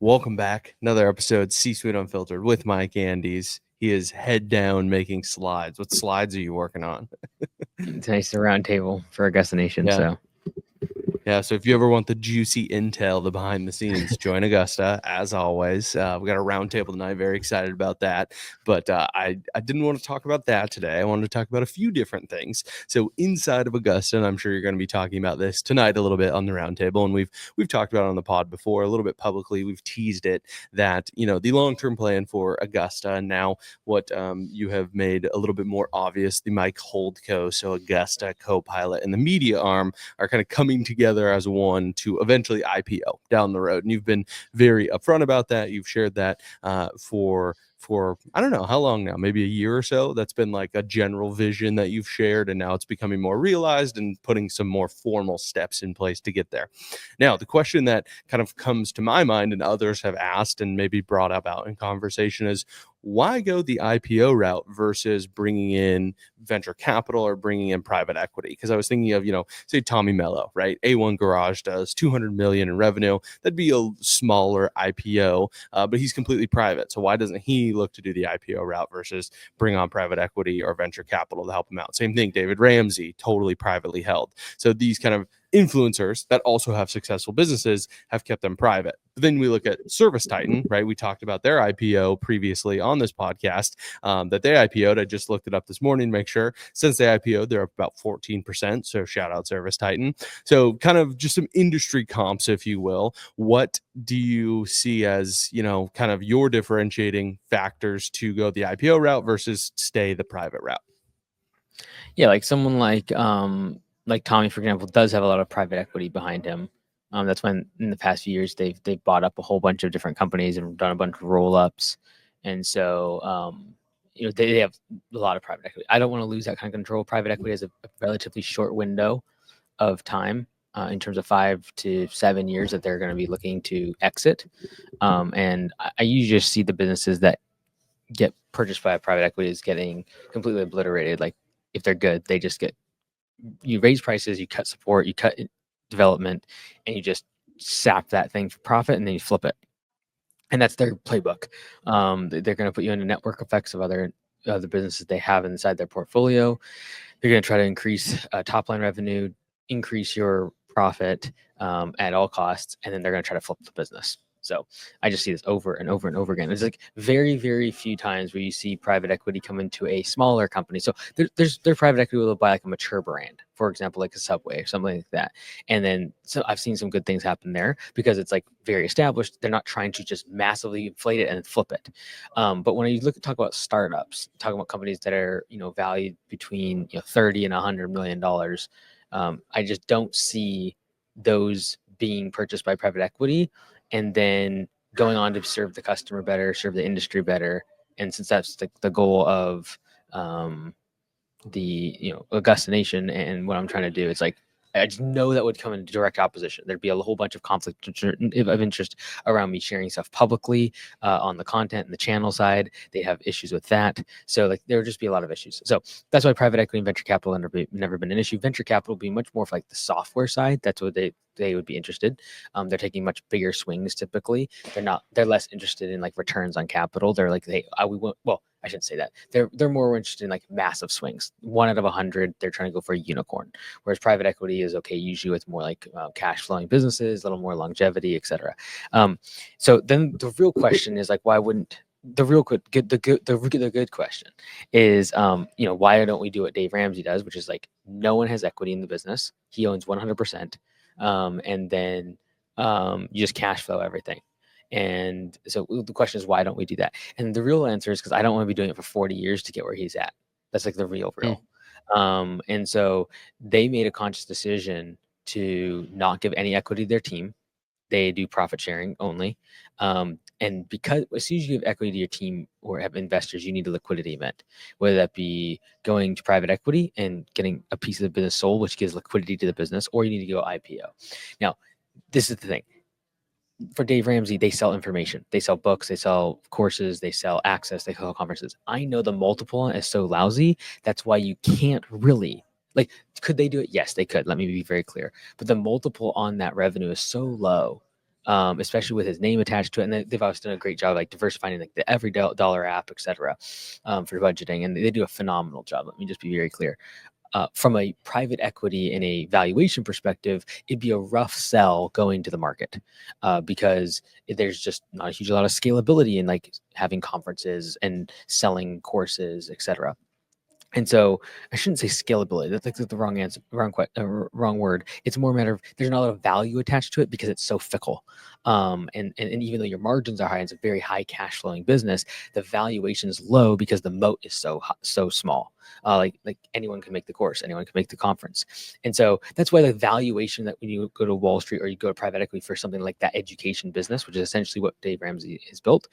Welcome back. Another episode, C-Suite Unfiltered with Mike Andes. He is head down making slides. What slides are you working on? It's nice to round table for Augusta Nation. Yeah. So So if you ever want the juicy intel, the behind the scenes, join Augusta. As always, we got a roundtable tonight. Very excited about that. But I didn't want to talk about that today. I wanted to talk about a few different things. So inside of Augusta, and I'm sure you're going to be talking about this tonight a little bit on the roundtable, and we've talked about it on the pod before a little bit publicly. We've teased it that the long-term plan for Augusta, and now what you have made a little bit more obvious, the Mike Holdco, so Augusta, Copilot, and the media arm are kind of coming together as one to eventually IPO down the road. And you've been very upfront about that. You've shared that for I don't know how long now, maybe a year or so. That's been like a general vision that you've shared, and now it's becoming more realized and putting some more formal steps in place to get there. Now, the question that kind of comes to my mind and others have asked and maybe brought up out in conversation is, why go the IPO route versus bringing in venture capital or bringing in private equity? Because I was thinking of, say Tommy Mello, right? A1 Garage does 200 million in revenue. That'd be a smaller IPO, but he's completely private. So why doesn't he look to do the IPO route versus bring on private equity or venture capital to help him out? Same thing, David Ramsey, totally privately held. So these kind of influencers that also have successful businesses have kept them private. But then we look at Service Titan, right? We talked about their IPO previously on this podcast, that they IPO'd. I just looked it up this morning to make sure. Since they IPO'd, they're up about 14%. So shout out Service Titan. So kind of just some industry comps, if you will. What do you see as, kind of your differentiating factors to go the IPO route versus stay the private route? yeah, like someone like Tommy, for example, does have a lot of private equity behind him. That's when in the past few years they've bought up a whole bunch of different companies and done a bunch of roll-ups. And so they have a lot of private equity. I don't want to lose that kind of control. Private equity has a relatively short window of time in terms of 5 to 7 years that they're going to be looking to exit. And I usually just see the businesses that get purchased by private equity is getting completely obliterated. Like if they're good, they just you raise prices, you cut support, you cut development, and you just sap that thing for profit, and then you flip it. And that's their playbook. They're going to put you into network effects of other businesses they have inside their portfolio. They're going to try to increase top line revenue, increase your profit at all costs, and then they're going to try to flip the business. So I just see this over and over and over again. There's like very, very few times where you see private equity come into a smaller company. So there's private equity will buy like a mature brand, for example, like a Subway or something like that. And then so I've seen some good things happen there because it's like very established. They're not trying to just massively inflate it and flip it. But when you talk about startups, talking about companies that are valued between 30 and $100 million, I just don't see those being purchased by private equity and then going on to serve the customer better, serve the industry better. And since that's the goal of the Augusta Nation and what I'm trying to do, it's like I just know that would come in direct opposition. There'd be a whole bunch of conflict of interest around me sharing stuff publicly on the content and the channel side. They have issues with that. So like there would just be a lot of issues. So that's why private equity and venture capital have never been an issue. Venture capital would be much more of like the software side. That's what they would be interested. They're taking much bigger swings typically. They're less interested in like returns on capital. They're like, I shouldn't say that. They're more interested in like massive swings. 1 out of 100, they're trying to go for a unicorn. Whereas private equity is okay, usually with more like cash flowing businesses, a little more longevity, etc. So then the real question is like, why wouldn't the good question is, why don't we do what Dave Ramsey does, which is like no one has equity in the business. He owns 100%. And then you just cash flow everything. And so the question is, why don't we do that? And the real answer is because I don't want to be doing it for 40 years to get where he's at. That's like the real. And so they made a conscious decision to not give any equity to their team. They do profit sharing only. And because as soon as you give equity to your team or have investors, you need a liquidity event, whether that be going to private equity and getting a piece of the business sold, which gives liquidity to the business, or you need to go IPO. Now, this is the thing. For Dave Ramsey, they sell information. They sell books, they sell courses, they sell access, they sell conferences. I know the multiple is so lousy. That's why you can't really, like, could they do it? Yes, they could. Let me be very clear. But the multiple on that revenue is so low especially with his name attached to it. And they've also done a great job like diversifying like the every dollar app, etc., for budgeting, and they do a phenomenal job. Let me just be very clear. From a private equity and a valuation perspective, it'd be a rough sell going to the market because there's just not a huge lot of scalability in like having conferences and selling courses, etc. And so I shouldn't say scalability. That's like the wrong answer, wrong word. It's more a matter of there's not a lot of value attached to it because it's so fickle. And even though your margins are high, it's a very high cash flowing business. The valuation is low because the moat is so small. Like anyone can make the course, anyone can make the conference, and so that's why the valuation that when you go to Wall Street or you go to private equity for something like that education business, which is essentially what Dave Ramsey has built,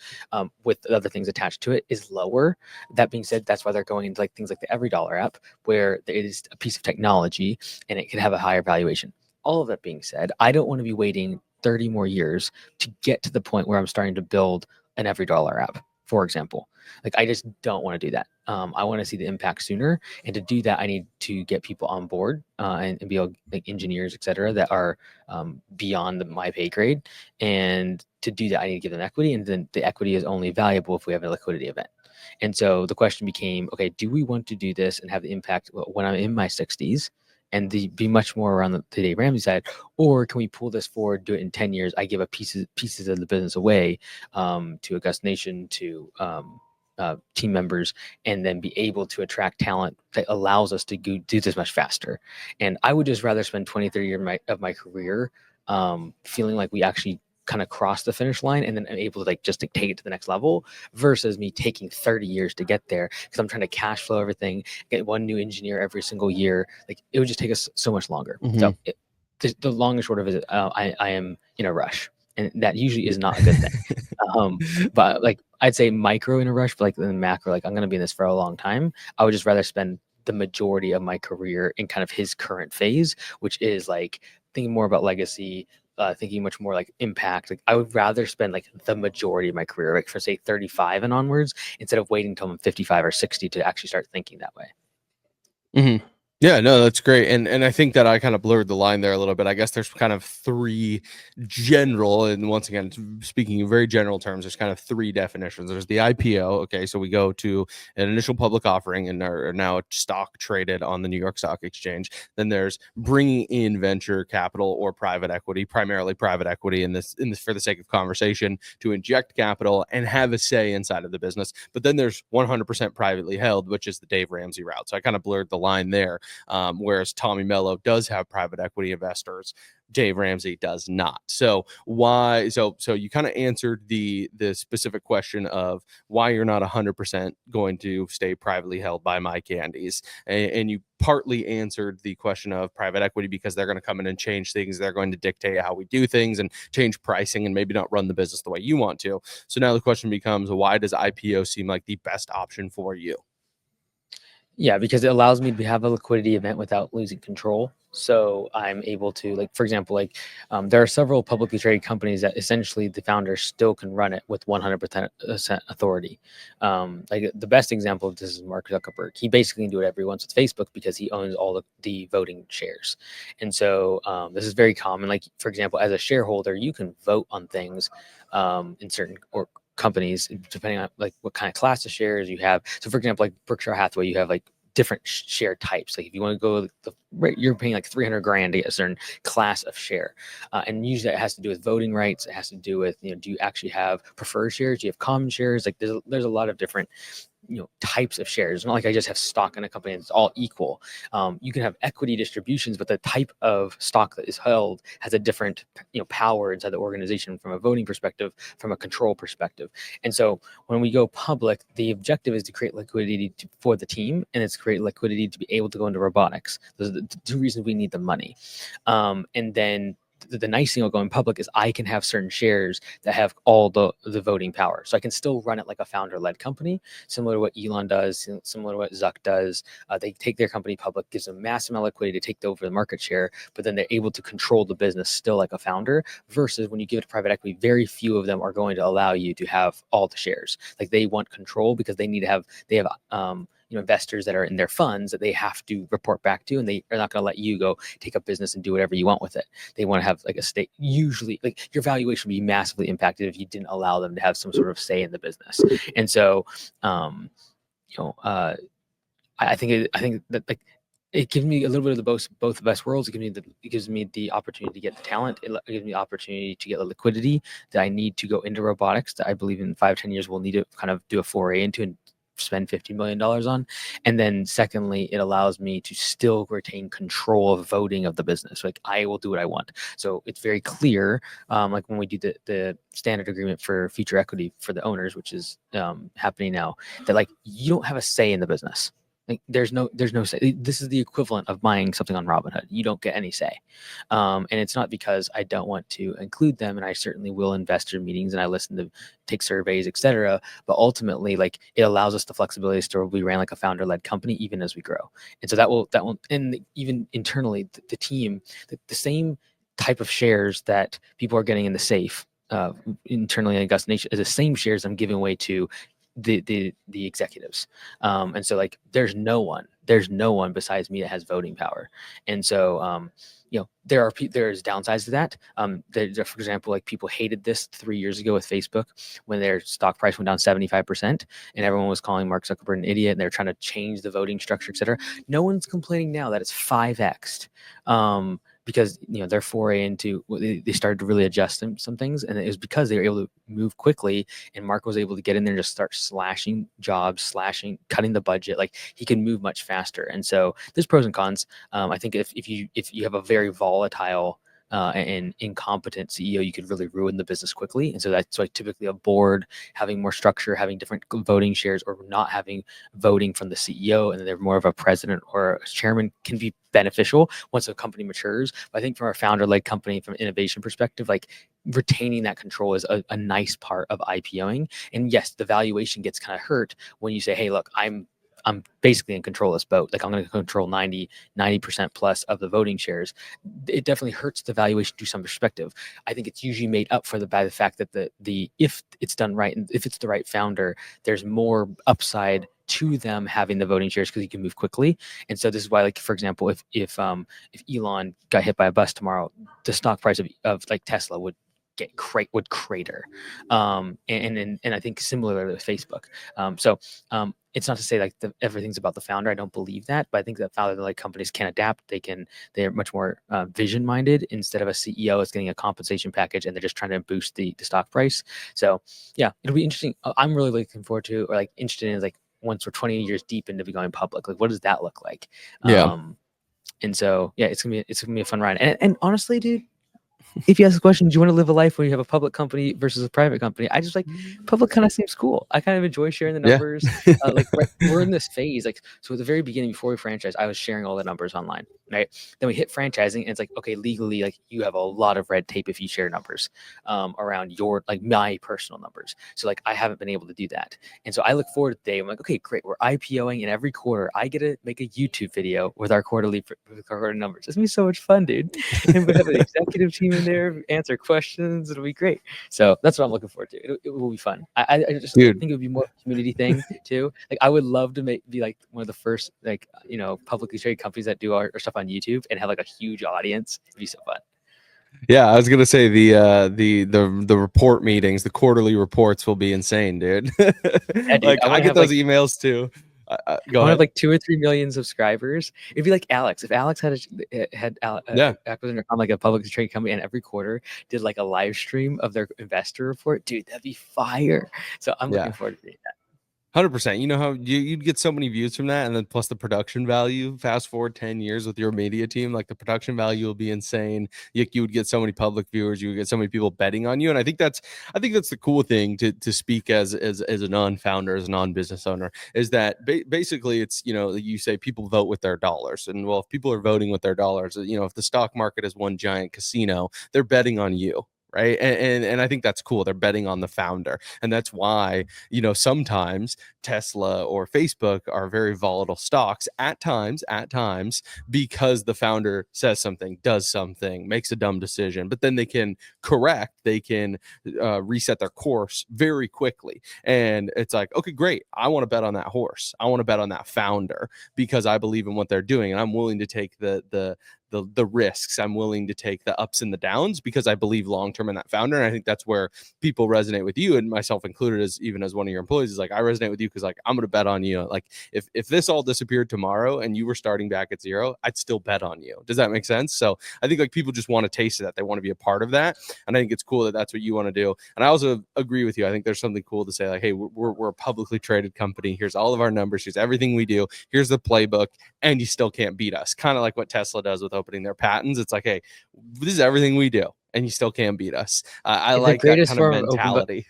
with other things attached to it, is lower. That being said, that's why they're going into like things like the Every Dollar app, where it is a piece of technology and it can have a higher valuation. All of that being said, I don't want to be waiting 30 more years to get to the point where I'm starting to build an Every Dollar app, for example. Like I just don't want to do that. I want to see the impact sooner, and to do that, I need to get people on board and be able, like engineers, etc., that are beyond my pay grade. And to do that, I need to give them equity, and then the equity is only valuable if we have a liquidity event. And so the question became, okay, do we want to do this and have the impact when I'm in my 60s and be much more around the Dave Ramsey side, or can we pull this forward, do it in 10 years? I give a pieces of the business away to Augusta Nation, to team members, and then be able to attract talent that allows us to do this much faster. And I would just rather spend 20, 30 years of my career feeling like we actually kind of cross the finish line and then I'm able to like just to take it to the next level versus me taking 30 years to get there because I'm trying to cash flow everything, get one new engineer every single year. Like it would just take us so much longer. So the long and short of it, I am in a rush, and that usually is not a good thing. But like I'd say micro in a rush, but like in the macro, like I'm going to be in this for a long time. I would just rather spend the majority of my career in kind of his current phase, which is like thinking more about legacy, thinking much more like impact. Like I would rather spend like the majority of my career, like for say 35 and onwards, instead of waiting until I'm 55 or 60 to actually start thinking that way. Mm-hmm. Yeah, no, that's great. And I think that I kind of blurred the line there a little bit. I guess there's kind of three general, and once again, speaking in very general terms, there's kind of three definitions. There's the IPO. Okay, so we go to an initial public offering and are now stock traded on the New York Stock Exchange. Then there's bringing in venture capital or private equity, primarily private equity in this for the sake of conversation, to inject capital and have a say inside of the business. But then there's 100% privately held, which is the Dave Ramsey route. So I kind of blurred the line there. Whereas Tommy Mello does have private equity investors, Dave Ramsey does not. So why? So you kind of answered the specific question of why you're not 100% going to stay privately held by My Candies, and you partly answered the question of private equity because they're going to come in and change things. They're going to dictate how we do things and change pricing and maybe not run the business the way you want to. So now the question becomes, why does IPO seem like the best option for you? Yeah, because it allows me to have a liquidity event without losing control. So I'm able to, like, for example, like there are several publicly traded companies that essentially the founders still can run it with 100% authority. Like the best example of this is Mark Zuckerberg. He basically can do whatever he wants with Facebook because he owns all the voting shares. And so this is very common. Like, for example, as a shareholder, you can vote on things in certain or companies depending on like what kind of class of shares you have. So for example, like Berkshire Hathaway, you have like different share types. Like if you want to go you're paying like 300 grand to get a certain class of share, and usually it has to do with voting rights. It has to do with, do you actually have preferred shares, do you have common shares? Like there's a lot of different types of shares. It's not like I just have stock in a company that's all equal. You can have equity distributions, but the type of stock that is held has a different power inside the organization from a voting perspective, from a control perspective. And so when we go public, the objective is to create liquidity for the team, and it's create liquidity to be able to go into robotics. Those are the two reasons we need the money. And then the nice thing about going public is I can have certain shares that have all the voting power. So I can still run it like a founder-led company, similar to what Elon does, similar to what Zuck does. They take their company public, gives them massive amount of liquidity to take over the market share, but then they're able to control the business still like a founder. Versus when you give it to private equity, very few of them are going to allow you to have all the shares. Like they want control because they need to have investors that are in their funds that they have to report back to, and they are not going to let you go take a business and do whatever you want with it. They want to have like a stake. Usually, like your valuation would be massively impacted if you didn't allow them to have some sort of say in the business. And so, you know, I think that like it gives me a little bit of the both the best worlds. It gives me the opportunity to get the talent. It gives me the opportunity to get the liquidity that I need to go into robotics that I believe in 5-10 years we'll need to kind of do a foray into and spend $50 million on. And then secondly, it allows me to still retain control of voting of the business. Like I will do what I want. So it's very clear, like when we do the standard agreement for future equity for the owners, which is happening now, that like you don't have a say in the business. Like there's no say. This is the equivalent of buying something on Robinhood. You don't get any say, and it's not because I don't want to include them, and I certainly will investor meetings and I listen to take surveys, etc. But ultimately, like it allows us the flexibility to we ran like a founder-led company even as we grow, and so that will and even internally the team the same type of shares that people are getting in the safe internally in Augusta Nation is the same shares I'm giving away to the executives. And so like there's no one besides me that has voting power. And so there's downsides to that. For example, like people hated this 3 years ago with Facebook when their stock price went down 75% and everyone was calling Mark Zuckerberg an idiot and they're trying to change the voting structure, etc. No one's complaining now that it's 5x. Because their foray into they started to really adjust some things, and it was because they were able to move quickly, and Mark was able to get in there and just start slashing jobs, cutting the budget. Like he can move much faster, and so there's pros and cons. I think if you have a very volatile and incompetent CEO, you could really ruin the business quickly. And so that's why typically a board having more structure, having different voting shares, or not having voting from the CEO, and then they're more of a president or a chairman can be beneficial once a company matures. But I think from our founder-led company, from an innovation perspective, like retaining that control is a nice part of IPOing. And yes, the valuation gets kind of hurt when you say, hey, look, I'm basically in control of this boat. Like I'm going to control 90% plus of the voting shares. It definitely hurts the valuation to some perspective. I think it's usually made up for by the fact that the if it's done right and if it's the right founder, there's more upside to them having the voting shares because you can move quickly. And so this is why, like for example, if Elon got hit by a bus tomorrow, the stock price of like Tesla would crater. And I think similarly with Facebook. It's not to say like everything's about the founder. I don't believe that, but I think that founder-like companies can adapt. They're much more vision-minded instead of a CEO that's getting a compensation package and they're just trying to boost the stock price. So yeah, it'll be interesting. I'm really looking forward to, or like interested in, like once we're 20 years deep into going public, like what does that look like? Yeah. And so yeah, it's gonna be a fun ride. And honestly, dude, if you ask the question, do you want to live a life where you have a public company versus a private company? I just like public kind of seems cool. I kind of enjoy sharing the Yeah. numbers. We're in this phase. Like, so at the very beginning, before we franchise, I was sharing all the numbers online, right? Then we hit franchising and it's like, okay, legally, like you have a lot of red tape if you share numbers around my personal numbers. So like, I haven't been able to do that. And so I look forward to the day. I'm like, okay, great. We're IPOing and every quarter I get to make a YouTube video with our quarterly numbers. It's gonna be so much fun, dude. And we have an executive team in there, answer questions. It'll be great. So that's what I'm looking forward to. It will be fun. I just Dude. think it would be more of a community thing too. Like I would love to be like one of the first publicly traded companies that do our stuff on YouTube and have like a huge audience. It'd be so fun. Yeah, I was gonna say the report meetings, the quarterly reports will be insane, dude. Yeah, dude. Like I I want to get have those like emails too. I Go want to have ahead. like 2 or 3 million subscribers. It'd be like Alex. If Alex had Yeah, acquisition on like a publicly traded company and every quarter did like a live stream of their investor report, dude, that'd be fire. So I'm looking yeah. forward to doing that. 100%. You know how you'd get so many views from that, and then plus the production value. Fast forward 10 years with your media team, like the production value will be insane. You would get so many public viewers, you would get so many people betting on you, and I think that's the cool thing to speak as a non-founder, as a non-business owner, is that basically it's you say people vote with their dollars, and well, if people are voting with their dollars, if the stock market is one giant casino, they're betting on you. right? And I think that's cool. They're betting on the founder, and that's why, sometimes Tesla or Facebook are very volatile stocks at times because the founder says something, does something, makes a dumb decision, but then they can correct, they can reset their course very quickly. And it's like, okay, great. I want to bet on that horse. I want to bet on that founder because I believe in what they're doing, and I'm willing to take the risks. I'm willing to take the ups and the downs because I believe long term in that founder. And I think that's where people resonate with you, and myself included, as even as one of your employees, is like, I resonate with you because like I'm gonna bet on you. Like if this all disappeared tomorrow and you were starting back at zero, I'd still bet on you. Does that make sense? So I think like people just want to taste of that. They want to be a part of that. And I think it's cool that that's what you want to do. And I also agree with you. I think there's something cool to say like, hey, we're a publicly traded company. Here's all of our numbers. Here's everything we do. Here's the playbook, and you still can't beat us. Kind of like what Tesla does with opening their patents. It's like, hey, this is everything we do, and you still can't beat us. I It's the like that greatest kind of form of open book. mentality.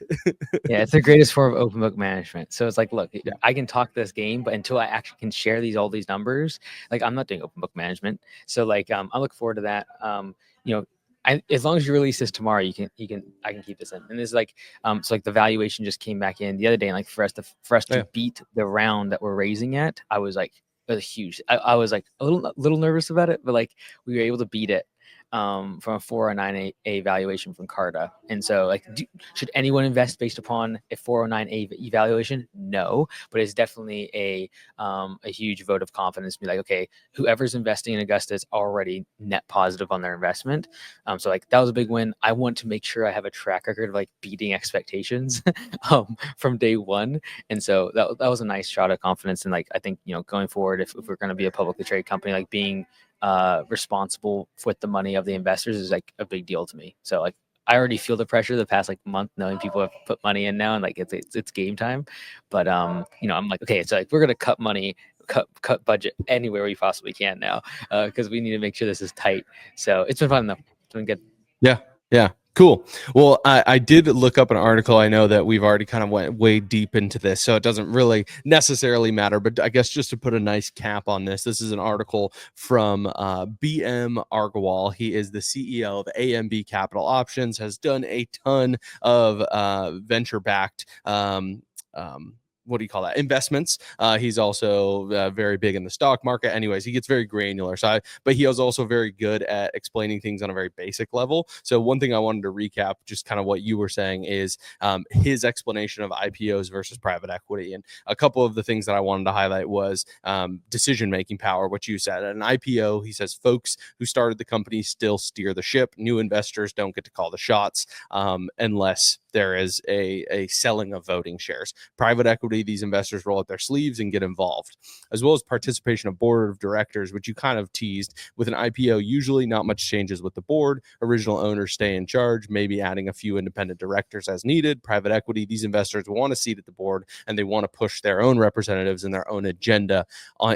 Yeah, it's the greatest form of open book management. So it's like, look, Yeah. I can talk this game, but until I actually can share all these numbers, like I'm not doing open book management. So like, I look forward to that. You know, as long as you release this tomorrow, I can keep this in. And this is like, so like the valuation just came back in the other day, and like for us to Yeah. beat the round that we're raising at, I was like, it was huge. I was like a little nervous about it, but like we were able to beat it. From a 409A valuation from Carta. And so, like, should anyone invest based upon a 409A evaluation? No, but it's definitely a huge vote of confidence. Be like, okay, whoever's investing in Augusta is already net positive on their investment. So like that was a big win. I want to make sure I have a track record of like beating expectations from day one. And so that was a nice shot of confidence. And like I think going forward, if we're going to be a publicly traded company, like being responsible with the money of the investors is like a big deal to me. So like I already feel the pressure the past like month, knowing people have put money in now, and like it's game time. But I'm like, okay, it's like we're gonna cut money, cut budget anywhere we possibly can now, because we need to make sure this is tight. So it's been fun though. It's been good. Yeah. Yeah. Cool. Well, I did look up an article. I know that we've already kind of went way deep into this, so it doesn't really necessarily matter. But I guess just to put a nice cap on this, this is an article from BM Argawal. He is the CEO of AMB Capital Options, has done a ton of venture-backed what do you call that, investments. He's also very big in the stock market. Anyways, he gets very granular. But he was also very good at explaining things on a very basic level. So one thing I wanted to recap, just kind of what you were saying, is his explanation of IPOs versus private equity. And a couple of the things that I wanted to highlight was decision-making power, what you said. At an IPO, he says folks who started the company still steer the ship. New investors don't get to call the shots unless there is a selling of voting shares. Private equity, these investors roll up their sleeves and get involved, as well as participation of board of directors, which you kind of teased. With an IPO, usually not much changes with the board. Original owners stay in charge, maybe adding a few independent directors as needed. Private equity, these investors want a seat at the board, and they want to push their own representatives and their own agenda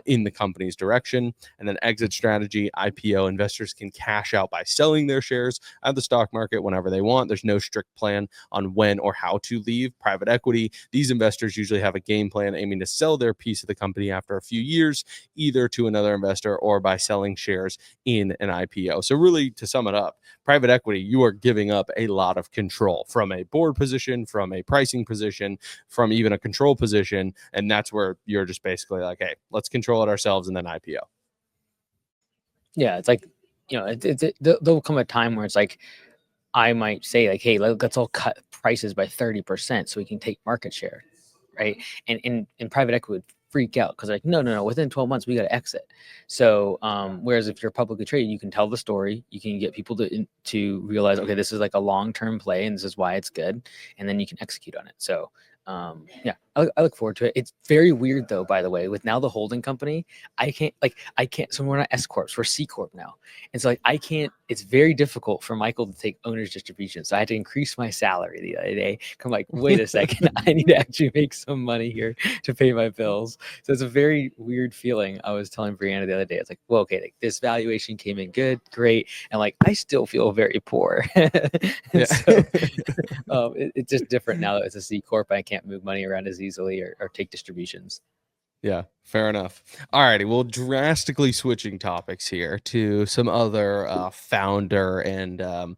in the company's direction. And then exit strategy, IPO, investors can cash out by selling their shares at the stock market whenever they want. There's no strict plan on when or how to leave. Private equity, these investors usually have a game plan aiming to sell their piece of the company after a few years, either to another investor or by selling shares in an IPO. So really, to sum it up, private equity, you are giving up a lot of control from a board position, from a pricing position, from even a control position. And that's where you're just basically like, hey, let's control it ourselves and then IPO. Yeah, it's like there'll come a time where it's like I might say like, hey, let's all cut prices by 30% so we can take market share, right? And in private equity would freak out because like, no, within 12 months we got to exit. So whereas if you're publicly traded, you can tell the story, you can get people to realize, okay, this is like a long-term play and this is why it's good, and then you can execute on it. So yeah, I look forward to it. It's very weird though, by the way, with now the holding company, I can't, so we're not S Corps, we're C Corp now. And so like I can't, it's very difficult for Michael to take owner's distribution. So I had to increase my salary the other day. I'm like, wait a second, I need to actually make some money here to pay my bills. So it's a very weird feeling. I was telling Brianna the other day, it's like, well, okay, like, this valuation came in good, great. And like, I still feel very poor. And Yeah. so it's just different now that it's a C Corp. I can't move money around as easily or take distributions. Yeah, fair enough. All righty. Well, drastically switching topics here to some other founder and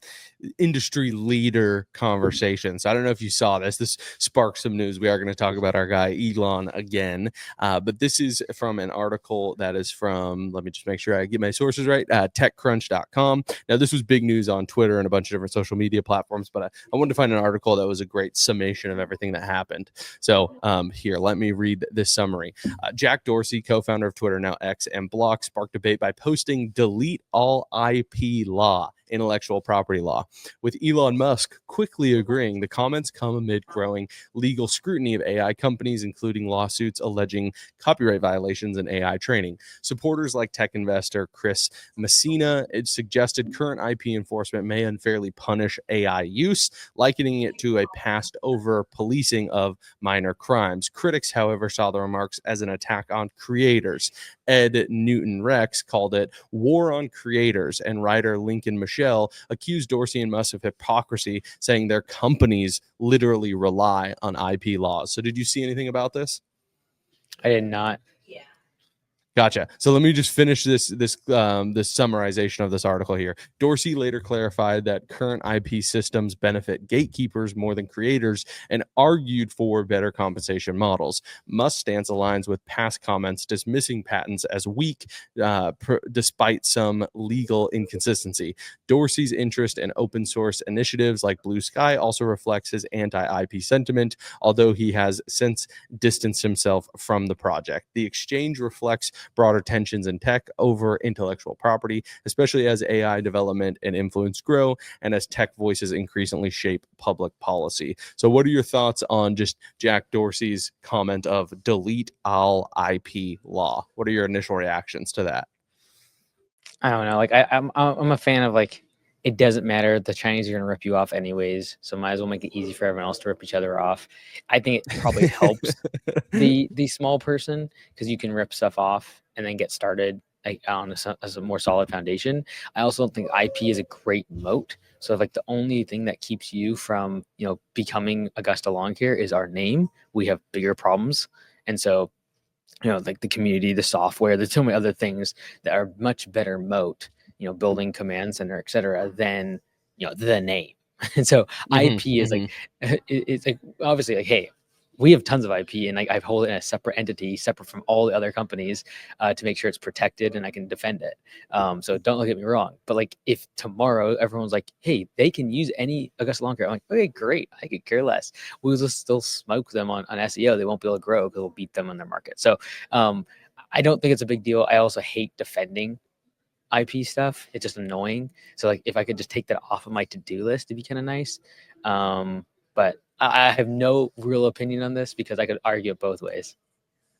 industry leader conversation. So I don't know if you saw this. This sparked some news. We are going to talk about our guy Elon again, but this is from an article that is from, let me just make sure I get my sources right, techcrunch.com. Now, this was big news on Twitter and a bunch of different social media platforms, but I wanted to find an article that was a great summation of everything that happened. So here, let me read this summary. Jack Dorsey, co-founder of Twitter, now X, and Block, sparked debate by posting "Delete All IP Law," intellectual property law, with Elon Musk quickly agreeing. The comments come amid growing legal scrutiny of AI companies, including lawsuits alleging copyright violations in AI training. Supporters like tech investor Chris Messina suggested current IP enforcement may unfairly punish AI use, likening it to a passed over policing of minor crimes. Critics, however, saw the remarks as an attack on creators. Ed Newton Rex called it war on creators, and writer Lincoln Michelle accused Dorsey and Musk of hypocrisy, saying their companies literally rely on IP laws. So did you see anything about this? I did not. Gotcha. So let me just finish this summarization of this article here. Dorsey later clarified that current IP systems benefit gatekeepers more than creators and argued for better compensation models. Musk's stance aligns with past comments dismissing patents as weak, despite some legal inconsistency. Dorsey's interest in open source initiatives like Blue Sky also reflects his anti-IP sentiment, although he has since distanced himself from the project. The exchange reflects broader tensions in tech over intellectual property, especially as AI development and influence grow and as tech voices increasingly shape public policy. So, what are your thoughts on just Jack Dorsey's comment of "delete all IP law"? What are your initial reactions to that? I don't know. Like I'm a fan of like it doesn't matter. The Chinese are gonna rip you off anyways, so might as well make it easy for everyone else to rip each other off. I think it probably helps the small person because you can rip stuff off and then get started like on as a more solid foundation. I also don't think IP is a great moat. So like the only thing that keeps you from becoming Augusta Lawn Care is our name. We have bigger problems, and so like the community, the software, there's so many other things that are much better moat, building command center, et cetera, than, the name. And so Mhm, IP is like, mhm. it's like, obviously like, hey, we have tons of IP and like I hold it in a separate entity, separate from all the other companies, to make sure it's protected and I can defend it. So don't look at me wrong. But like if tomorrow everyone's like, hey, they can use any Augusta Lawn Care, I'm like, okay, great. I could care less. We'll just still smoke them on SEO. They won't be able to grow because we'll beat them on their market. So um, I don't think it's a big deal. I also hate defending IP stuff. It's just annoying. So like if I could just take that off of my to-do list, it'd be kind of nice. But I have no real opinion on this because I could argue it both ways.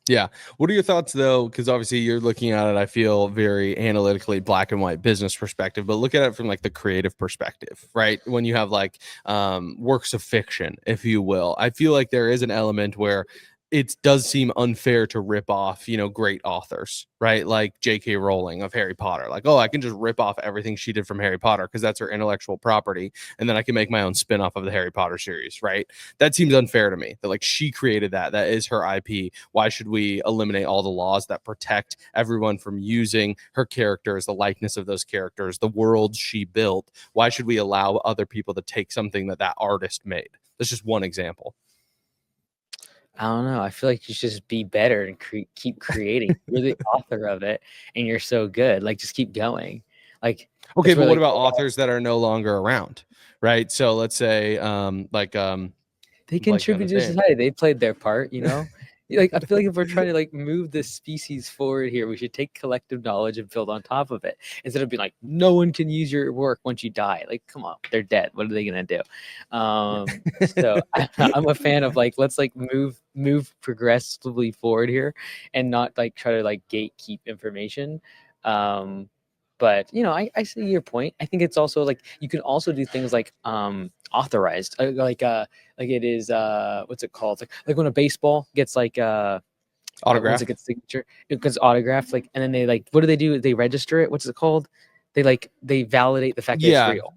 Yeah. What are your thoughts though? Because obviously you're looking at it, I feel, very analytically black and white business perspective, but look at it from like the creative perspective, right? When you have like works of fiction, if you will, I feel like there is an element where it does seem unfair to rip off, great authors, right? Like J.K. Rowling of Harry Potter. Like, oh, I can just rip off everything she did from Harry Potter because that's her intellectual property, and then I can make my own spin-off of the Harry Potter series, right? That seems unfair to me. That like she created that. That is her IP. Why should we eliminate all the laws that protect everyone from using her characters, the likeness of those characters, the world she built? Why should we allow other people to take something that artist made? That's just one example. I don't know. I feel like you should just be better and keep creating. You're the author of it, and you're so good. Like, just keep going. Like, Okay, that's but where what like about authors that are no longer around? Right? So let's say they I'm blanking on contribute his to name. society. They played their part. Like I feel like if we're trying to like move the species forward here, we should take collective knowledge and build on top of it instead of being like, no one can use your work once you die. Like, come on, they're dead. What are they gonna do? So I'm a fan of like let's like move progressively forward here, and not like try to like gatekeep information. Um, but I see your point. I think it's also like you can also do things like authorized, like it is what's it called? Like when a baseball gets like once it Autograph. gets signature, it gets autographed, like and then they like what do? They register it. What's it called? They validate the fact that it's Yeah. real.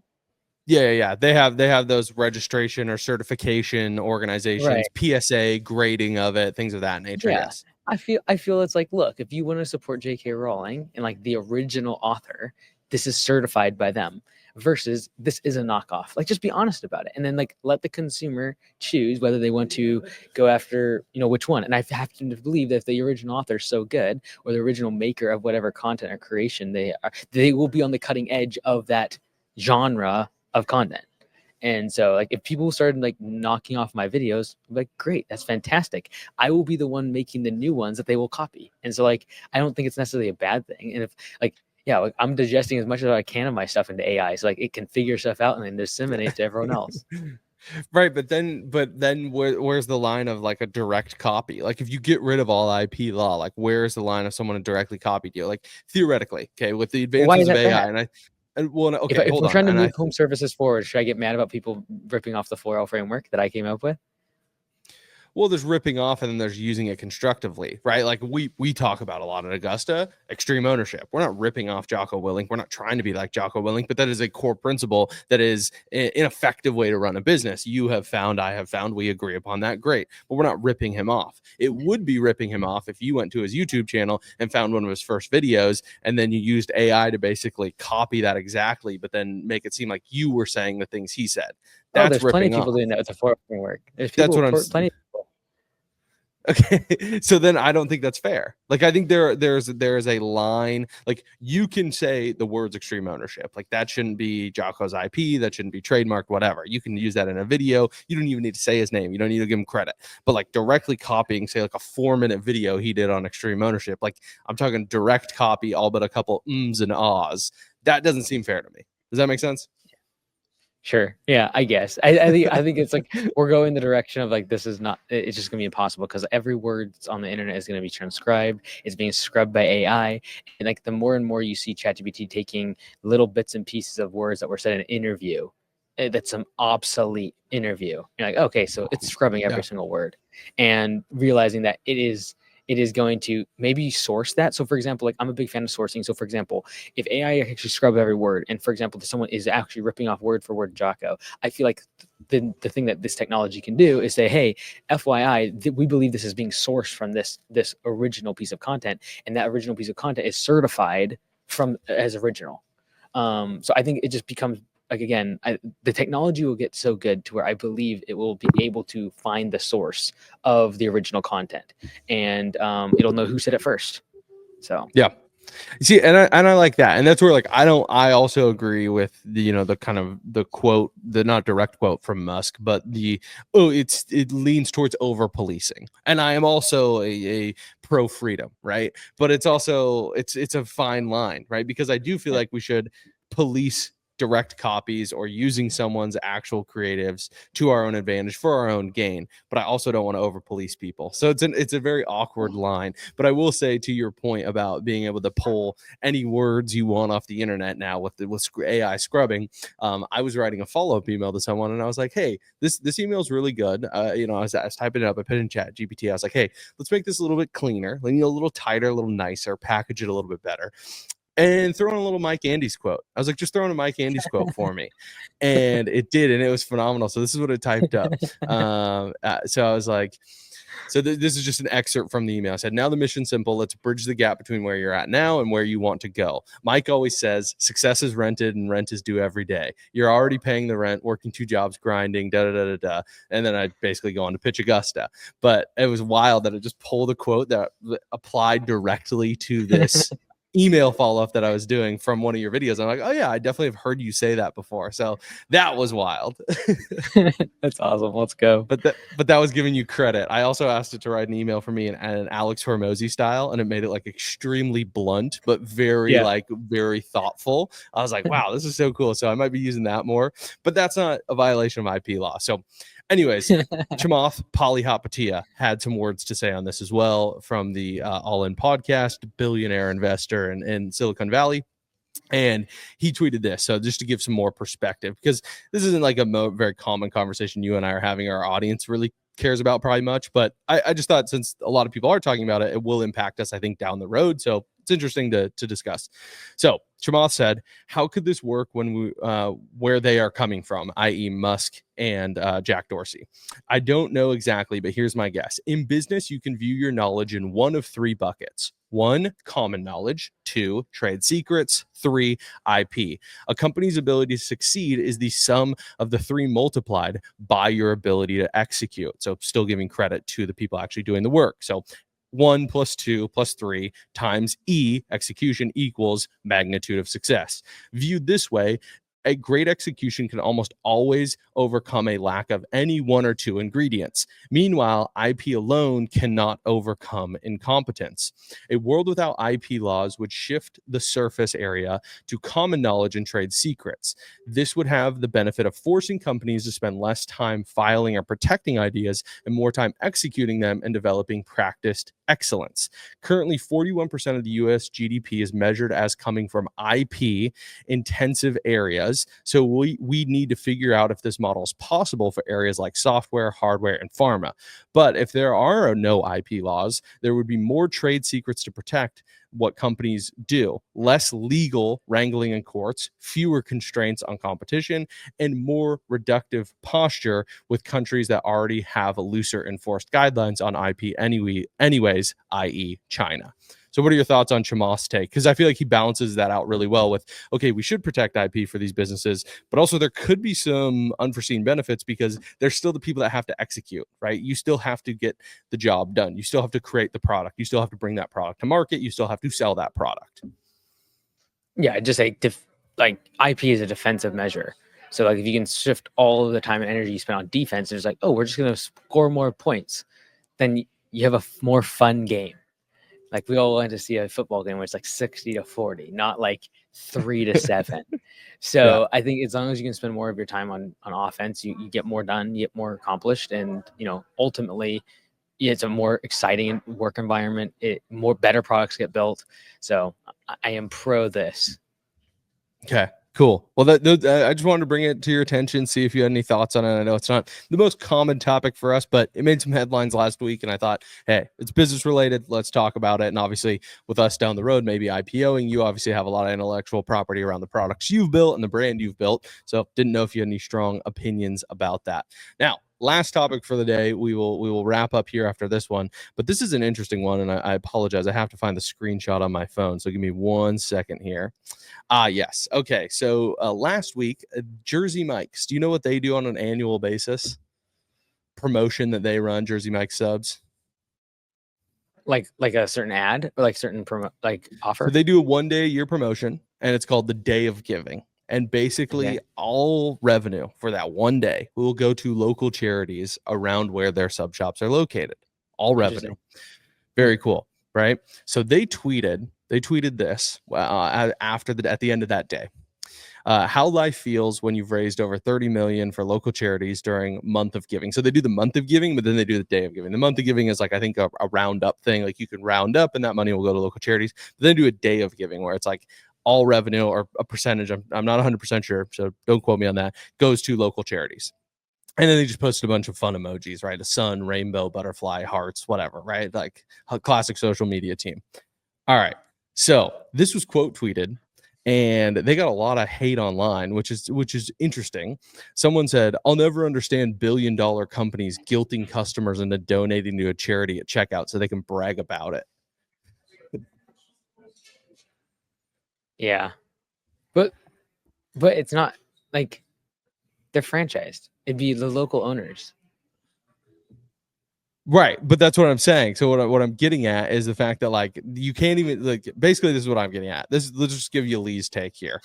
Yeah. They have those registration or certification Right. organizations, PSA grading of it, things of that nature. Yeah. Yes. I feel it's like, look, if you want to support J.K. Rowling and like the original author, this is certified by them. versus this is a knockoff. Like, just be honest about it, and then like let the consumer choose whether they want to go after, you know, which one. And I happen to believe that if the original author is so good, or the original maker of whatever content or creation they are, they will be on the cutting edge of that genre of content. And so, like, if people started like knocking off my videos, I'm like, great, that's fantastic. I will be the one making the new ones that they will copy. And so, like, I don't think it's necessarily a bad thing. And if like, yeah, like I'm digesting as much as I can of my stuff into AI, so like it can figure stuff out and then disseminate to everyone else. Right, but then where's the line of like a direct copy? Like if you get rid of all IP law, like where's the line of someone who directly copied you? Like theoretically, okay, with the Well, why is advances of that bad? AI, well, okay, If hold we're on, trying to and move home services forward, should I get mad about people ripping off the 4L framework that I came up with? well, there's ripping off and then there's using it constructively, right? Like we talk about a lot at Augusta, extreme ownership. We're not ripping off Jocko Willink. We're not trying to be like Jocko Willink, but that is a core principle that is an effective way to run a business. You have found, I have found, we agree upon that. Great. But we're not ripping him off. It would be ripping him off if you went to his YouTube channel and found one of his first videos and then you used AI to basically copy that exactly, but then make it seem like you were saying the things he said. Oh, That's there's plenty of ripping people off. doing that with the 4L framework. There's That's people, what I'm plenty of people. Okay, so then I don't think that's fair. Like I think there's a line. Like you can say the words extreme ownership. Like that shouldn't be Jocko's IP. That shouldn't be trademarked. Whatever. You can use that in a video. You don't even need to say his name. You don't need to give him credit. But like directly copying, say like a 4-minute video he did on extreme ownership. Like I'm talking direct copy, all but a couple ums and ahs. That doesn't seem fair to me. Does that make sense? Sure. Yeah, I guess. I think it's like we're going the direction of like this is not. It's just gonna be impossible because every word that's on the internet is gonna be transcribed. It's being scrubbed by AI, and like the more and more you see ChatGPT taking little bits and pieces of words that were said in an interview, that's some obsolete interview. You're like, okay, so it's scrubbing every Yeah. single word, and realizing that it is going to maybe source that. So, for example, like I'm a big fan of sourcing. So, for example, if AI actually scrub every word, and for example, if someone is actually ripping off word for word Jocko, I feel like the thing that this technology can do is say, hey, FYI, we believe this is being sourced from this original piece of content, and that original piece of content is certified from as original. So I think it just becomes like again, the technology will get so good to where I believe it will be able to find the source of the original content, and it'll know who said it first. So Yeah. See, and I like that, and that's where like I also agree with the the kind of the quote, the not direct quote from Musk, but it leans towards over policing, and I am also a pro freedom, right? But it's also it's a fine line, right? Because I do feel yeah. like we should police direct copies or using someone's actual creatives to our own advantage for our own gain, but I also don't want to over police people. So it's a very awkward line. But I will say, to your point about being able to pull any words you want off the internet now with AI scrubbing, I was writing a follow-up email to someone and I was like, hey, this email is really good. I was typing it up, I put in chat GPT, I was like, hey, let's make this a little bit cleaner, a little tighter, a little nicer, package it a little bit better, and throw in a little Mike Andes quote. I was like, just throw in a Mike Andes quote for me. And it did. And it was phenomenal. So this is what it typed up. So I was like, this is just an excerpt from the email. I said, now the mission's simple. Let's bridge the gap between where you're at now and where you want to go. Mike always says success is rented and rent is due every day. You're already paying the rent, working 2 jobs, grinding, da da da da da. And then I basically go on to pitch Augusta. But it was wild that it just pulled a quote that applied directly to this email follow-up that I was doing from one of your videos. I'm like, oh yeah, I definitely have heard you say that before. So that was wild. That's awesome. Let's go. But that was giving you credit. I also asked it to write an email for me in an Alex Hormozy style, and it made it like extremely blunt, but Yeah. very thoughtful. I was like, wow, this is so cool. So I might be using that more, but that's not a violation of IP law. So anyways, Chamath Palihapitiya had some words to say on this as well from the All In podcast, billionaire investor in Silicon Valley. And he tweeted this. So just to give some more perspective, because this isn't like a very common conversation you and I are having, our audience really cares about probably much. But I just thought, since a lot of people are talking about it, it will impact us, I think, down the road. So it's interesting to discuss. So Chamath said, how could this work when where they are coming from, i.e. Musk and Jack Dorsey? I don't know exactly, but here's my guess. In business, you can view your knowledge in one of 3 buckets. 1, common knowledge; 2, trade secrets; 3, IP. A company's ability to succeed is the sum of the three multiplied by your ability to execute. So, still giving credit to the people actually doing the work. So, 1 plus 2 plus 3 times E, execution, equals magnitude of success. Viewed this way, a great execution can almost always overcome a lack of any one or two ingredients. Meanwhile, IP alone cannot overcome incompetence. A world without IP laws would shift the surface area to common knowledge and trade secrets. This would have the benefit of forcing companies to spend less time filing or protecting ideas and more time executing them and developing practiced excellence. Currently, 41% of the US GDP is measured as coming from IP intensive areas. So we need to figure out if this model is possible for areas like software, hardware, and pharma. But if there are no IP laws, there would be more trade secrets to protect what companies do, less legal wrangling in courts, fewer constraints on competition, and more reductive posture with countries that already have looser enforced guidelines on IP anyways, i.e., China. So, what are your thoughts on Chamath's take? Because I feel like he balances that out really well with, okay, we should protect IP for these businesses, but also there could be some unforeseen benefits because there's still the people that have to execute, right? You still have to get the job done. You still have to create the product. You still have to bring that product to market. You still have to sell that product. Yeah, just like IP is a defensive measure. So like if you can shift all of the time and energy you spend on defense, and it's like, oh, we're just gonna score more points, then you have a more fun game. Like we all want to see a football game where it's like 60-40, not like 3-7. Yeah. So I think as long as you can spend more of your time on offense, you get more done, you get more accomplished, and ultimately it's a more exciting work environment. More better products get built. So I am pro this. Okay, cool. Well, I just wanted to bring it to your attention, see if you had any thoughts on it. I know it's not the most common topic for us, but it made some headlines last week, and I thought, hey, it's business related. Let's talk about it. And obviously, with us down the road, maybe IPOing, you obviously have a lot of intellectual property around the products you've built and the brand you've built. So, didn't know if you had any strong opinions about that. Now, last topic for the day. We will wrap up here after this one, but this is an interesting one, and I apologize. I have to find the screenshot on my phone, so give me 1 second here. Yes. Okay. So last week, Jersey Mike's. Do you know what they do on an annual basis? Promotion that they run, Jersey Mike subs. Like a certain ad or like certain So offer. they do a 1 day a year promotion, and it's called the Day of Giving. And basically, Okay. all revenue for that 1 day will go to local charities around where their sub shops are located. All revenue. Interesting. Very cool, right? So they tweeted this at the end of that day. How life feels when you've raised over 30 million for local charities during month of giving. So they do the month of giving, but then they do the day of giving. The month of giving is like, I think a round up thing. Like you can round up and that money will go to local charities. But then do a day of giving where it's like all revenue or a percentage. I'm not 100% sure. So don't quote me on that, goes to local charities. And then they just posted a bunch of fun emojis, right? A sun, rainbow, butterfly, hearts, whatever, right? Like a classic social media team. All right. So this was quote tweeted, and they got a lot of hate online, which is interesting. Someone said, "I'll never understand billion-dollar companies guilting customers into donating to a charity at checkout so they can brag about it." Yeah, but it's not like they're franchised. It'd be the local owners. Right, but that's what I'm saying. So what I'm getting at is the fact that like you can't even like basically this is what I'm getting at. Let's just give you Lee's take here.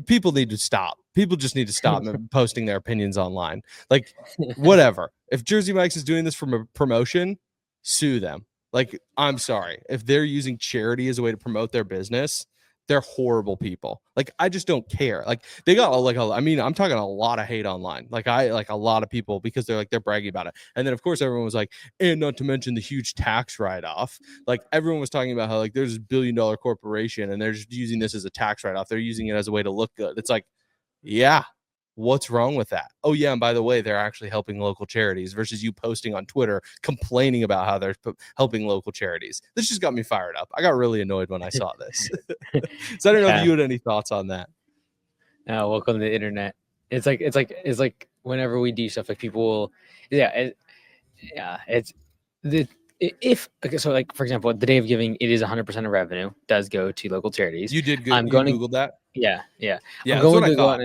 People need to stop. People just need to stop posting their opinions online. Like, whatever. If Jersey Mike's is doing this from a promotion, sue them. Like, I'm sorry. If they're using charity as a way to promote their business, they're horrible people. Like, I just don't care. Like, they got I mean, I'm talking a lot of hate online. Like, I like a lot of people because they're bragging about it. And then of course everyone was like, and not to mention the huge tax write-off. Like everyone was talking about how like there's this billion-dollar corporation and they're just using this as a tax write-off. They're using it as a way to look good. It's like, yeah, what's wrong with that? Oh yeah, and by the way, they're actually helping local charities versus you posting on Twitter complaining about how they're helping local charities. This just got me fired up. I got really annoyed when I saw this. So I don't know if Yeah. you had any thoughts on that. Welcome to the internet. It's like whenever we do stuff, like people will, yeah, yeah. It's the if okay, so like for example, the day of giving, it is 100% of revenue does go to local charities. You did good. I'm You going to Googled that? yeah. Yeah, that's what I thought.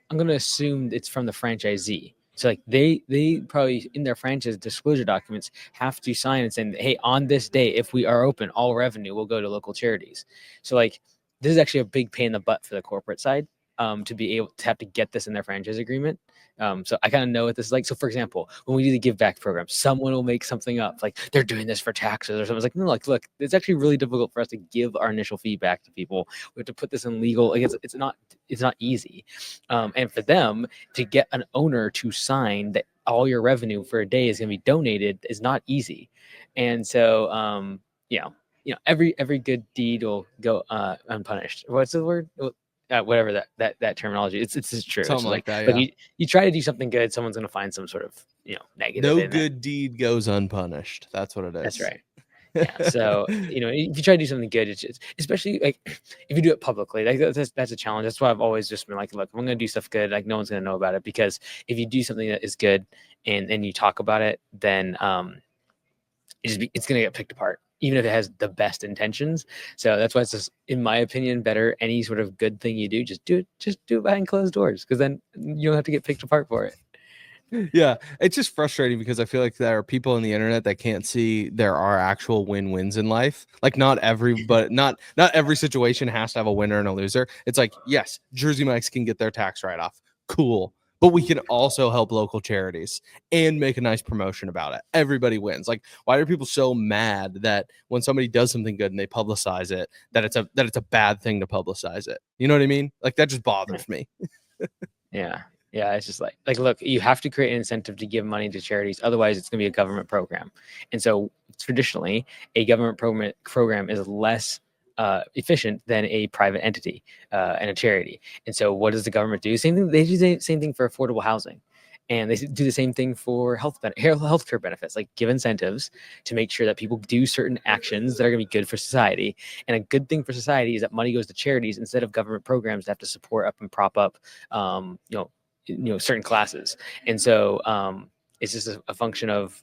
I'm going to assume it's from the franchisee. So like they probably in their franchise disclosure documents have to sign and saying, hey, on this day, if we are open, all revenue will go to local charities. So like this is actually a big pain in the butt for the corporate side, to be able to have to get this in their franchise agreement. So I kind of know what this is like. So for example, when we do the give back program, someone will make something up like they're doing this for taxes or something. It's like, no, like, look, it's actually really difficult for us to give our initial feedback to people. We have to put this in legal. Like it's not easy. And for them to get an owner to sign that all your revenue for a day is going to be donated is not easy. And so, every good deed will go unpunished. What's the word? Whatever that terminology. It's just true. It's Something just like that. like Yeah. you try to do something good, someone's gonna find some sort of negative No in it. good deed goes unpunished. That's what it That's is. right. Yeah. So if you try to do something good, it's especially like if you do it publicly, like that's a challenge. That's why I've always just been like, look, I'm gonna do stuff good. Like no one's gonna know about it because if you do something that is good and you talk about it, then it's gonna get picked apart, even if it has the best intentions. So that's why it's just, in my opinion, better any sort of good thing you do, just do it behind closed doors, because then you don't have to get picked apart for it. Yeah, it's just frustrating because I feel like there are people on the internet that can't see there are actual win-wins in life. Like not every situation has to have a winner and a loser. It's like, yes, Jersey Mike's can get their tax write-off. Cool. But we can also help local charities and make a nice promotion about it. Everybody wins. Like, why are people so mad that when somebody does something good and they publicize it, that it's a bad thing to publicize it? You know what I mean? Like that just Yeah. bothers me. Yeah. Yeah. It's just like, look, you have to create an incentive to give money to charities. Otherwise, it's going to be a government program. And so traditionally, a government program is less efficient than a private entity and a charity. And so what does the government do? Same thing. They do the same thing for affordable housing. And they do the same thing for healthcare benefits, like give incentives to make sure that people do certain actions that are going to be good for society. And a good thing for society is that money goes to charities instead of government programs that have to support up and prop up certain classes. And so it's just a function of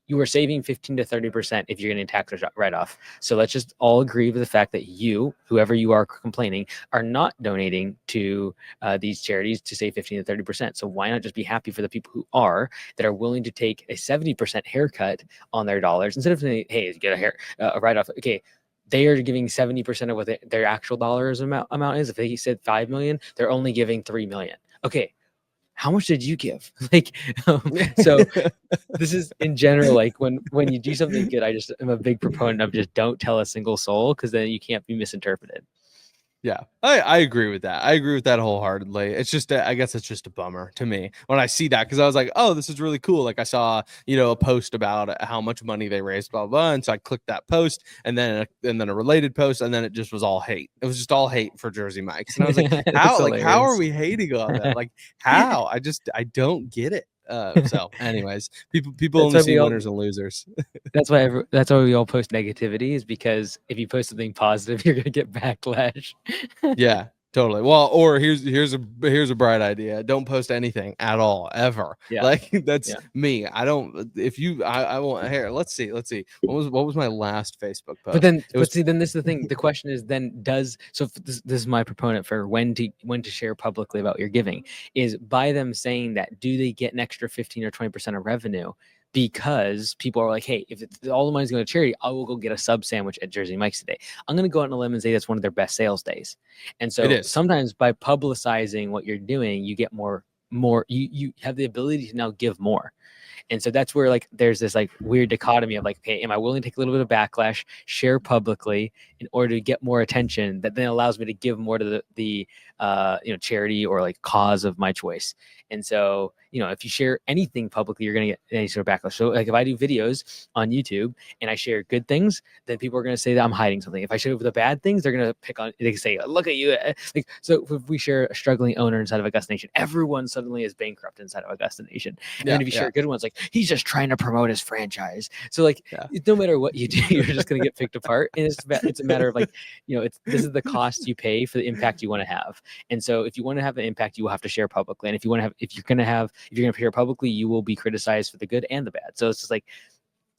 you are saving 15 to 30% if you're getting a tax write-off. So let's just all agree with the fact that you, whoever you are complaining, are not donating to these charities to save 15 to 30%. So why not just be happy for the people who are, that are willing to take a 70% haircut on their dollars instead of saying, hey, get a write-off. Okay, they are giving 70% of what their actual dollars amount is. If they said 5 million, they're only giving 3 million. Okay, how much did you give? Like, so this is in general, like when you do something good, I just am a big proponent of just don't tell a single soul, because then you can't be misinterpreted. Yeah, I agree with that. I agree with that wholeheartedly. It's just, I guess it's just a bummer to me when I see that because I was like, oh, this is really cool. Like I saw, a post about how much money they raised, blah, blah, blah. And so I clicked that post and then a related post. And then it just was all hate. It was just all hate for Jersey Mike's. And I was like, It's how are hilarious. we hating on them? Like how? I don't get it. So anyways, people That's only why see we all winners and losers. that's why we all post negativity, is because if you post something positive, you're gonna get backlash. Yeah, totally. Well, or here's a bright idea. Don't post anything at all ever. Yeah, Like that's yeah. me. I don't. If you, I won't. Here, let's see. Let's see. What was my last Facebook But post? then, It but was see, then this is the thing. The question is, then does so? This is my proponent for when to share publicly about your giving, is by them saying that, do they get an extra 15 or 20% of revenue? Because people are like, hey, if all the money's going to charity, I will go get a sub sandwich at Jersey Mike's today. I'm going to go out on a limb and say that's one of their best sales days. And it so is. sometimes by publicizing what you're doing, you get more. You have the ability to now give more. And so that's where like there's this like weird dichotomy of like, okay, am I willing to take a little bit of backlash, share publicly in order to get more attention, that then allows me to give more to the charity or like cause of my choice. And so if you share anything publicly, you're gonna get any sort of backlash. So like if I do videos on YouTube and I share good things, then people are gonna say that I'm hiding something. If I share the bad things, they're gonna pick on. They say, "Look at you!" Like, so if we share a struggling owner inside of Augusta Nation, everyone suddenly is bankrupt inside of Augusta Nation. And then Yeah, if you yeah, share good ones, like he's just trying to promote his franchise. So like yeah. no matter what you do, you're just gonna get picked apart. And it's a matter of like, this is the cost you pay for the impact you want to have. And so if you want to have an impact, you will have to share publicly. And if you're gonna share publicly, you will be criticized for the good and the bad. So it's just like,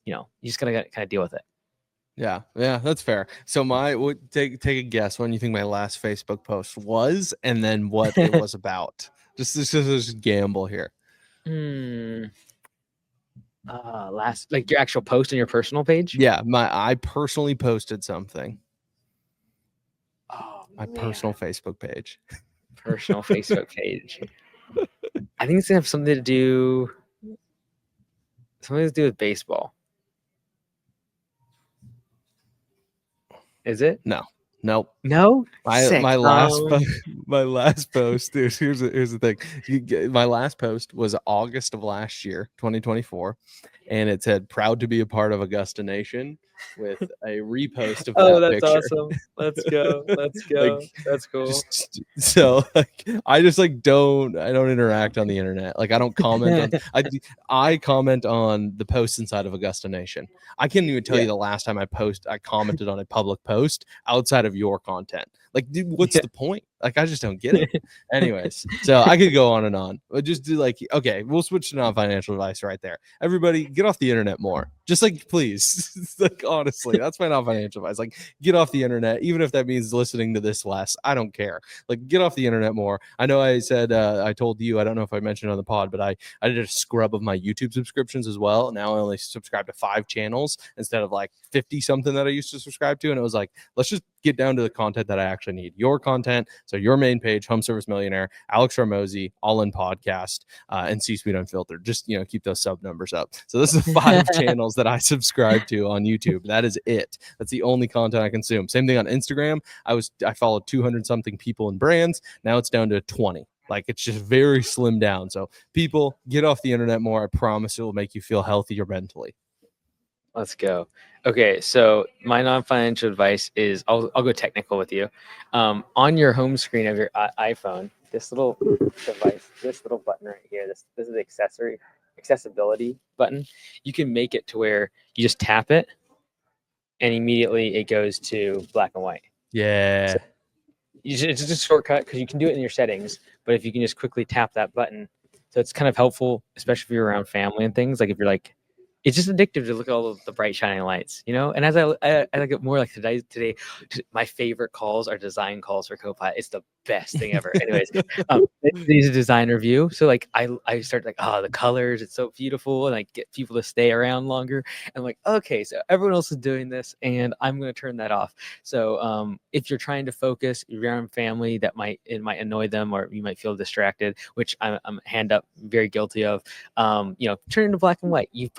you just gotta kind of deal with it. Yeah, that's fair. So take a guess when you think my last Facebook post was, and then what it was about. Just gamble here. Last, like your actual post on your personal page. Yeah, I personally posted something. Oh My man, personal Facebook page. personal Facebook page. I think it's gonna have something to do with baseball. Is it? No, nope. No? My Sick. my last my last post, dude. Here's the thing. My last post was August of last year, 2024, and it said "Proud to be a part of Augusta Nation" with a repost of Oh, that that's picture. awesome. Let's go. Let's go. Like, That's cool. just so like I just like I don't interact on the internet. Like I don't comment on I comment on the posts inside of Augusta Nation. I can't even tell Yeah. you the last time I commented on a public post outside of your content. Like, dude, what's Yeah. the point? Like, I just don't get it. Anyways, so I could go on and on, but just do like, okay, we'll switch to non-financial advice right there. Everybody, get off the internet more. Just like, please, like honestly, that's my non-financial advice. Like, get off the internet, even if that means listening to this less. I don't care. Like, get off the internet more. I know I said I told you, I don't know if I mentioned on the pod, but I did a scrub of my YouTube subscriptions as well. Now I only subscribe to 5 channels instead of like 50 something that I used to subscribe to, and it was like, let's just get down to the content that I actually need. Your content. So your main page, Home Service Millionaire, Alex Ramosi, All In Podcast, and C-Suite Unfiltered. Just, keep those sub numbers up. So this is the 5 channels that I subscribe to on YouTube. That is it. That's the only content I consume. Same thing on Instagram. I followed 200 something people and brands. Now it's down to 20. Like, it's just very slim down. So people, get off the internet more. I promise it will make you feel healthier mentally. Let's go. Okay, so my non-financial advice is I'll go technical with you. On your home screen of your iPhone, this little device, this little button right here, this is the accessibility button. You can make it to where you just tap it and immediately it goes to black and white. Yeah. So it's just a shortcut because you can do it in your settings, but if you can just quickly tap that button, so it's kind of helpful, especially if you're around family and things. Like if you're like, it's just addictive to look at all of the bright shining lights, And as I get more like today, my favorite calls are design calls for Copilot. It's the best thing ever. Anyways, these a design review. So like I start like, oh, the colors, it's so beautiful, and I get people to stay around longer. And I'm like, okay, so everyone else is doing this, and I'm gonna turn that off. So if you're trying to focus, if you're around family, it might annoy them, or you might feel distracted, which I'm hand up very guilty of. Turn into black and white. You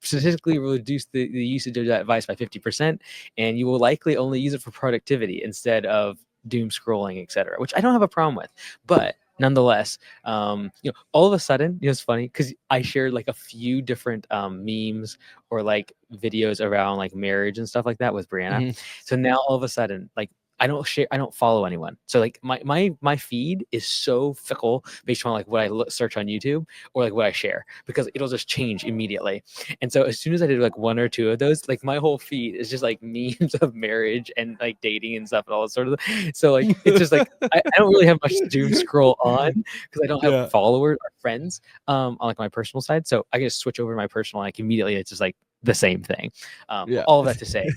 statistically reduce the usage of that device by 50%, and you will likely only use it for productivity instead of doom scrolling, etc., which I don't have a problem with. But nonetheless, all of a sudden, it's funny because I shared like a few different memes or like videos around like marriage and stuff like that with Brianna. Mm-hmm. So now all of a sudden, like I don't follow anyone. So like my feed is so fickle based on like what I search on YouTube or like what I share, because it'll just change immediately. And so as soon as I did like 1 or 2 of those, like my whole feed is just like memes of marriage and like dating and stuff and all that sort of. So like it's just like I don't really have much doom scroll on because I don't have followers or friends on like my personal side. So I can just switch over to my personal, like immediately it's just like the same thing. All of that to say,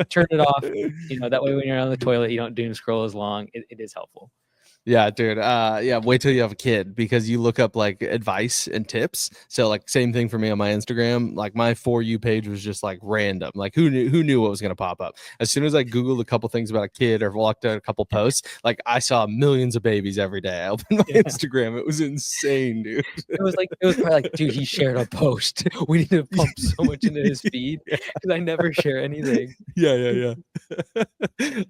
turn it off. That way when you're on the toilet, you don't doom scroll as long. It is helpful. Yeah, dude. Yeah, wait till you have a kid, because you look up like advice and tips. So like same thing for me on my Instagram. Like my For You page was just like random. Like who knew what was gonna pop up? As soon as I Googled a couple things about a kid or looked at a couple posts, like I saw millions of babies every day. I opened my Instagram. It was insane, dude. It was probably like, dude, he shared a post. We need to pump so much into his feed because I never share anything. Yeah.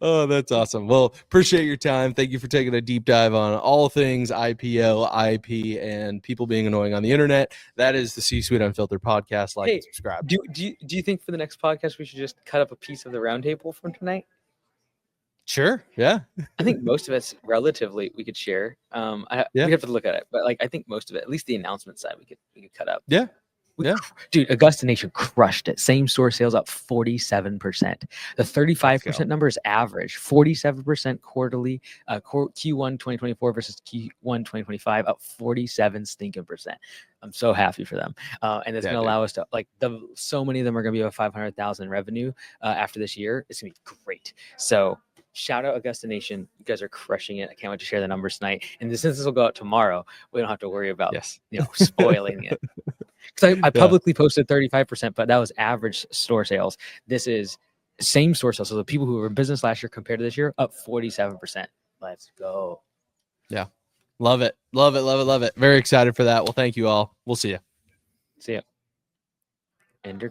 Oh, that's awesome. Well, appreciate your time. Thank you for taking a deep dive on all things IPO, IP, and people being annoying on the internet. That is the C-Suite Unfiltered podcast. Like and subscribe. Do you think for the next podcast we should just cut up a piece of the roundtable from tonight? Sure. Yeah. I think most of it's relatively we could share. We have to look at it, but like I think most of it, at least the announcement side, we could cut up. Yeah. Yeah. Dude, Augusta Nation crushed it. Same store sales up 47%. The Let's go. 35% number is average. 47% quarterly, Q1 2024 versus Q1 2025, up 47 stinking percent. I'm so happy for them. And it's Yeah, going to dude. allow us to, like, so many of them are going to be over 500,000 revenue after this year. It's going to be great. So shout out Augusta Nation. You guys are crushing it. I can't wait to share the numbers tonight. And since this will go out tomorrow, we don't have to worry about, Yes. spoiling it. Because I Yeah. publicly posted 35%, but that was average store sales. This is same store sales. So the people who were in business last year compared to this year, up 47%. Let's go. Yeah. Love it. Love it. Love it. Love it. Very excited for that. Well, thank you all. We'll see you. See ya. End your